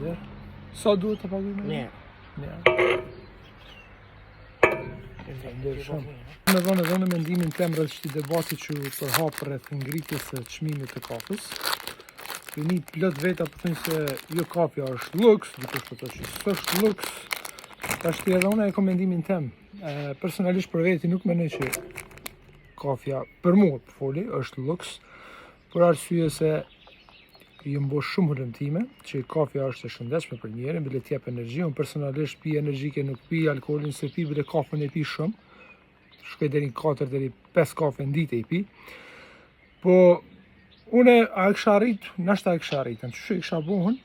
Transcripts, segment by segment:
Faleminderit. Sa duhet të paguaj më? Ne. Me dhënë mendimin tem rreth këtij debati që përhap rreth ngritjes së çmimit të kafës. Një plot veta po thonë se jo kafja është luks, dikush po thotë se s'është luks. Tash edhe unë e kam mendimin tem. Personalisht për veti nuk mendoj që kafja për mua po foli është luks, për arsye se jam bo shumë hulumtime që kafja është e shëndetshme për njerin, bile t'jep energji. Unë personalisht pi energjike, nuk pi alkoolin, se pi bile kafën e pi shumë. Shkoj deri 4 deri 5 kafe në ditë e pi. Po une a e kisha arrit, nashta e kisha arritën, që e kisha buhën,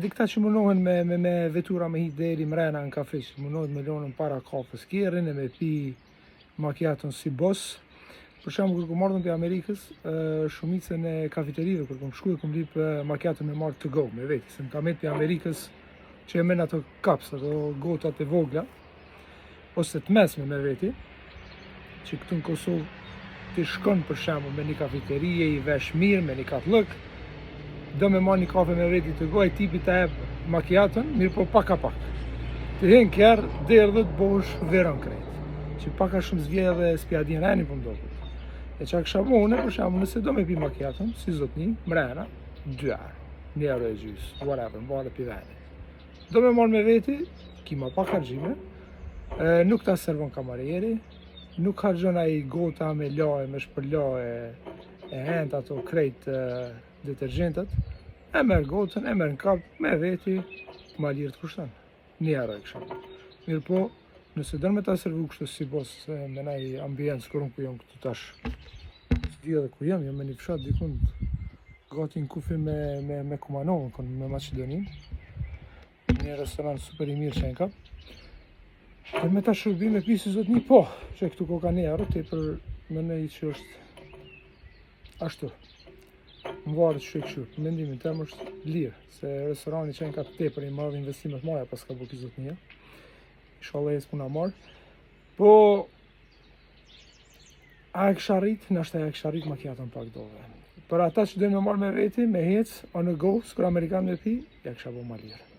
di këta që munohen me vetura me hit deri mrena në kafe, që munohet me lonën para kafës kjerin e me pi macchiaton si boss. Për shembull, kur kom ardhur te Amerikës, shumicën e kafeterive kur kom shkuar kom lip macchiato me marr to go me veti, se më kam met te Amerikës që e men ato cups, ato gotat e vogla ose të mesme me veti, që këtu në Kosovë ti shkon për shembull me një kafeterie, i vesh mirë me një katllëk, do me marr një kafe me veti të goj, tipi ta jep macchiaton, mirë po pak a pak. Të hin kjerë, dherë dhe të bosh veron krejt, që paka shumë zvjej edhe spjadin reni për mdokët. E qa kësha mune, për shembull, nëse do me pi macchiaton, si zotni, mrena, 2 euro, 1 euro e gjys, whatever, mbale pi veni. Do me marr me veti, kima pak harxime, nuk ta servon kamarieri, nuk harxon ai gota me laje, me shpërlaje, e hent ato krejt detergjentat, e merr gotën, e merr në kap, me veti, ma lirë të kushton. 1 euro e kësha. Mirë po, nëse dërë me ta servu kështu si bos, me naj ambient, kur unë ku jam këtu tash, s'di edhe ku jam me një fshat dikun, gati në kufi me Kumanovën, me Macedonin, një restoran super i mirë që e në kap. Dhe me ta shërbim e pisi zotni, po, që këtu ko ka 1 euro, te për mënej që është ashtu. Më varet që e këshur, për mendimin tem është lirë, se restorani që e në ka te për i marrë investimet maja pas ka buki zotnia. Inshallah jesë puna marrë. Po, a e kësha rrit, nështë e kësha rrit macchiaton pak dove. Për ata që dojnë me marrë me veti, me hec, on the go, s'kur Amerikan me pi, ja kësha bo ma lirë.